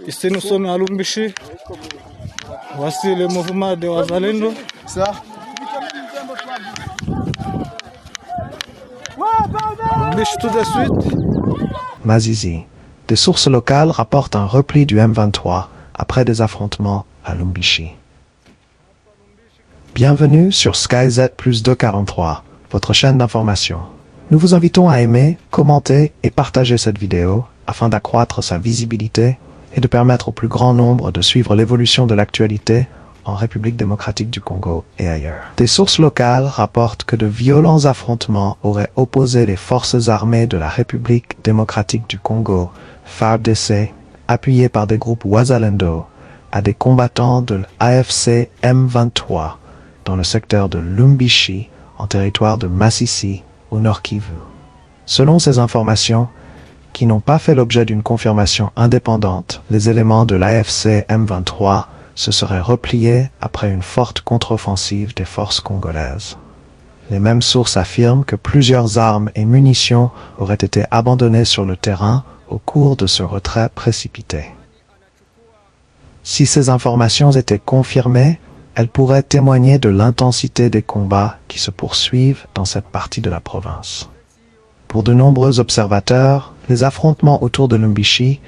Ici nous sommes à Lumbishi. Voici le mouvement de Wazalendo. Ça. Lumbishi tout de suite. Masisi. Des sources locales rapportent un repli du M23 après des affrontements à Lumbishi. Bienvenue sur SkyZ plus 243, votre chaîne d'information. Nous vous invitons à aimer, commenter et partager cette vidéo afin d'accroître sa visibilité et de permettre au plus grand nombre de suivre l'évolution de l'actualité en République démocratique du Congo et ailleurs. Des sources locales rapportent que de violents affrontements auraient opposé les forces armées de la République démocratique du Congo, FARDC, appuyées par des groupes Wazalendo, à des combattants de l'AFC M23 dans le secteur de Lumbishi, en territoire de Masisi, au Nord Kivu. Selon ces informations, qui n'ont pas fait l'objet d'une confirmation indépendante, les éléments de l'AFC M23 se seraient repliés après une forte contre-offensive des forces congolaises. Les mêmes sources affirment que plusieurs armes et munitions auraient été abandonnées sur le terrain au cours de ce retrait précipité. Si ces informations étaient confirmées, elles pourraient témoigner de l'intensité des combats qui se poursuivent dans cette partie de la province. Pour de nombreux observateurs, les affrontements autour de Lumbishi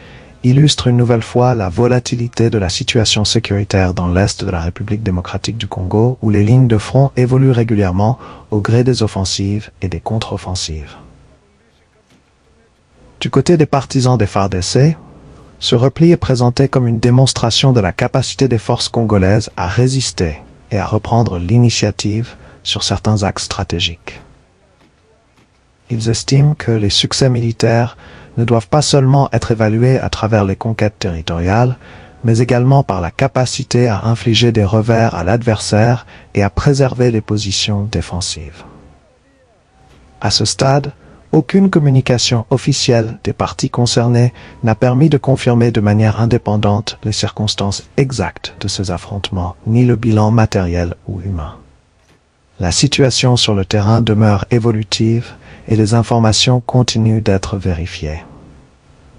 illustrent une nouvelle fois la volatilité de la situation sécuritaire dans l'est de la République démocratique du Congo, où les lignes de front évoluent régulièrement au gré des offensives et des contre-offensives. Du côté des partisans des FARDC, ce repli est présenté comme une démonstration de la capacité des forces congolaises à résister et à reprendre l'initiative sur certains axes stratégiques. Ils estiment que les succès militaires ne doivent pas seulement être évalués à travers les conquêtes territoriales, mais également par la capacité à infliger des revers à l'adversaire et à préserver les positions défensives. À ce stade, aucune communication officielle des parties concernées n'a permis de confirmer de manière indépendante les circonstances exactes de ces affrontements, ni le bilan matériel ou humain. La situation sur le terrain demeure évolutive et les informations continuent d'être vérifiées.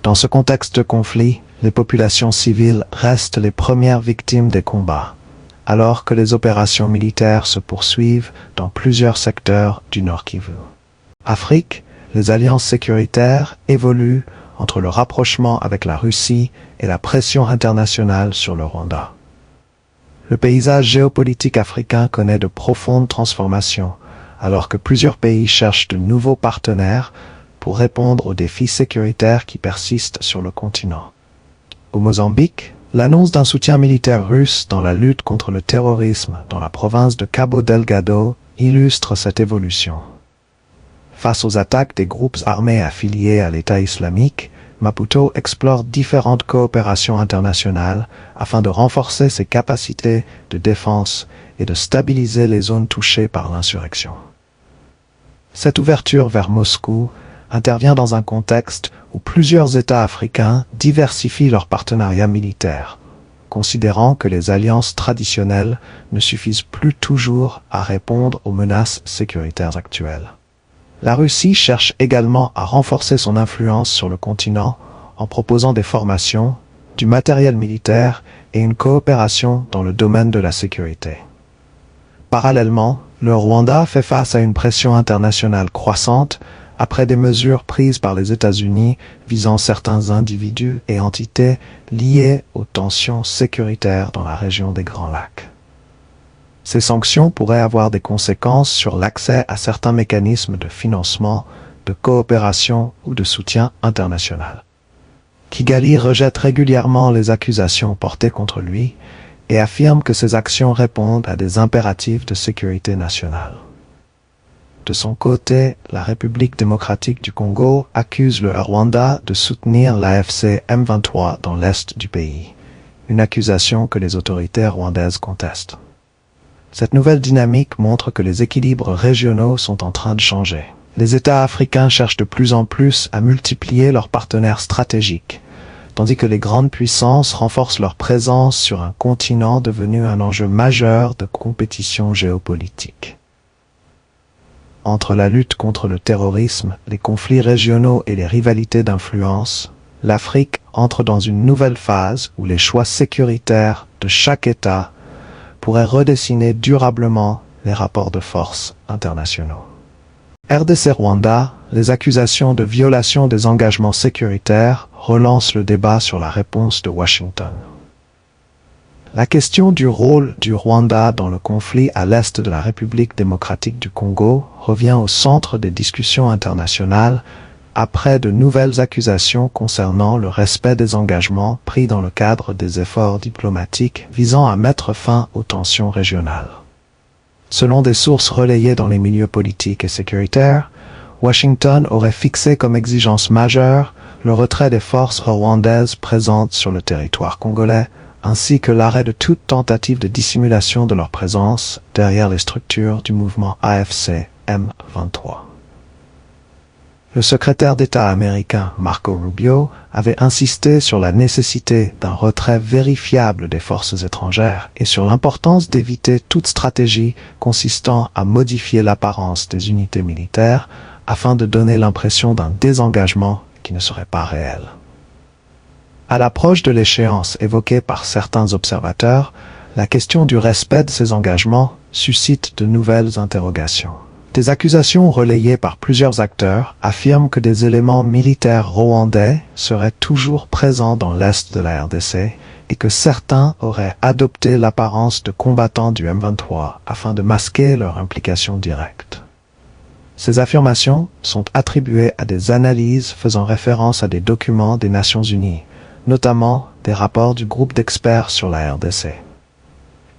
Dans ce contexte de conflit, les populations civiles restent les premières victimes des combats, alors que les opérations militaires se poursuivent dans plusieurs secteurs du Nord Kivu. Afrique, les alliances sécuritaires évoluent entre le rapprochement avec la Russie et la pression internationale sur le Rwanda. Le paysage géopolitique africain connaît de profondes transformations, alors que plusieurs pays cherchent de nouveaux partenaires pour répondre aux défis sécuritaires qui persistent sur le continent. Au Mozambique, l'annonce d'un soutien militaire russe dans la lutte contre le terrorisme dans la province de Cabo Delgado illustre cette évolution. Face aux attaques des groupes armés affiliés à l'État islamique, Maputo explore différentes coopérations internationales afin de renforcer ses capacités de défense et de stabiliser les zones touchées par l'insurrection. Cette ouverture vers Moscou intervient dans un contexte où plusieurs États africains diversifient leurs partenariats militaires, considérant que les alliances traditionnelles ne suffisent plus toujours à répondre aux menaces sécuritaires actuelles. La Russie cherche également à renforcer son influence sur le continent en proposant des formations, du matériel militaire et une coopération dans le domaine de la sécurité. Parallèlement, le Rwanda fait face à une pression internationale croissante après des mesures prises par les États-Unis visant certains individus et entités liés aux tensions sécuritaires dans la région des Grands Lacs. Ces sanctions pourraient avoir des conséquences sur l'accès à certains mécanismes de financement, de coopération ou de soutien international. Kigali rejette régulièrement les accusations portées contre lui et affirme que ses actions répondent à des impératifs de sécurité nationale. De son côté, la République démocratique du Congo accuse le Rwanda de soutenir l'AFC M23 dans l'est du pays, une accusation que les autorités rwandaises contestent. Cette nouvelle dynamique montre que les équilibres régionaux sont en train de changer. Les États africains cherchent de plus en plus à multiplier leurs partenaires stratégiques, tandis que les grandes puissances renforcent leur présence sur un continent devenu un enjeu majeur de compétition géopolitique. Entre la lutte contre le terrorisme, les conflits régionaux et les rivalités d'influence, l'Afrique entre dans une nouvelle phase où les choix sécuritaires de chaque État pourraient redessiner durablement les rapports de force internationaux. RDC-Rwanda, les accusations de violation des engagements sécuritaires relancent le débat sur la réponse de Washington. La question du rôle du Rwanda dans le conflit à l'est de la République démocratique du Congo revient au centre des discussions internationales après de nouvelles accusations concernant le respect des engagements pris dans le cadre des efforts diplomatiques visant à mettre fin aux tensions régionales. Selon des sources relayées dans les milieux politiques et sécuritaires, Washington aurait fixé comme exigence majeure le retrait des forces rwandaises présentes sur le territoire congolais, ainsi que l'arrêt de toute tentative de dissimulation de leur présence derrière les structures du mouvement AFC M23. Le secrétaire d'État américain Marco Rubio avait insisté sur la nécessité d'un retrait vérifiable des forces étrangères et sur l'importance d'éviter toute stratégie consistant à modifier l'apparence des unités militaires afin de donner l'impression d'un désengagement qui ne serait pas réel. À l'approche de l'échéance évoquée par certains observateurs, la question du respect de ces engagements suscite de nouvelles interrogations. Des accusations relayées par plusieurs acteurs affirment que des éléments militaires rwandais seraient toujours présents dans l'est de la RDC et que certains auraient adopté l'apparence de combattants du M23 afin de masquer leur implication directe. Ces affirmations sont attribuées à des analyses faisant référence à des documents des Nations Unies, notamment des rapports du groupe d'experts sur la RDC.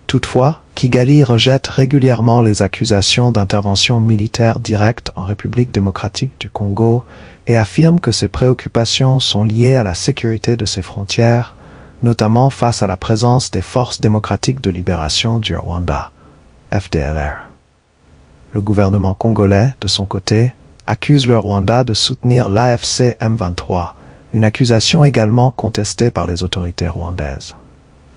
Toutefois, Kigali rejette régulièrement les accusations d'intervention militaire directe en République démocratique du Congo et affirme que ses préoccupations sont liées à la sécurité de ses frontières, notamment face à la présence des Forces démocratiques de libération du Rwanda, FDLR. Le gouvernement congolais, de son côté, accuse le Rwanda de soutenir l'AFC M23, une accusation également contestée par les autorités rwandaises.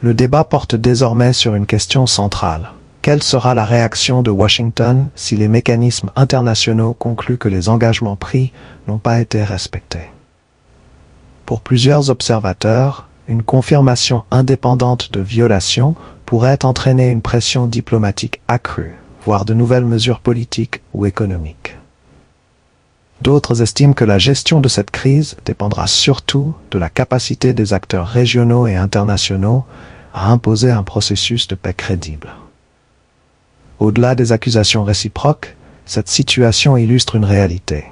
Le débat porte désormais sur une question centrale. Quelle sera la réaction de Washington si les mécanismes internationaux concluent que les engagements pris n'ont pas été respectés? Pour plusieurs observateurs, une confirmation indépendante de violation pourrait entraîner une pression diplomatique accrue, voire de nouvelles mesures politiques ou économiques. D'autres estiment que la gestion de cette crise dépendra surtout de la capacité des acteurs régionaux et internationaux à imposer un processus de paix crédible. Au-delà des accusations réciproques, cette situation illustre une réalité.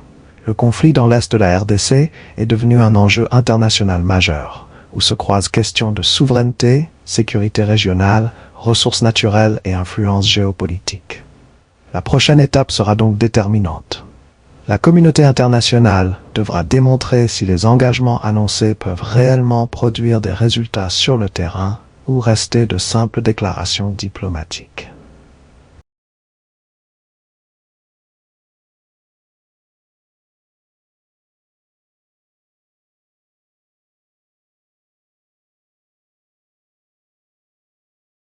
Le conflit dans l'est de la RDC est devenu un enjeu international majeur, où se croisent questions de souveraineté, sécurité régionale, ressources naturelles et influences géopolitiques. La prochaine étape sera donc déterminante. La communauté internationale devra démontrer si les engagements annoncés peuvent réellement produire des résultats sur le terrain ou rester de simples déclarations diplomatiques.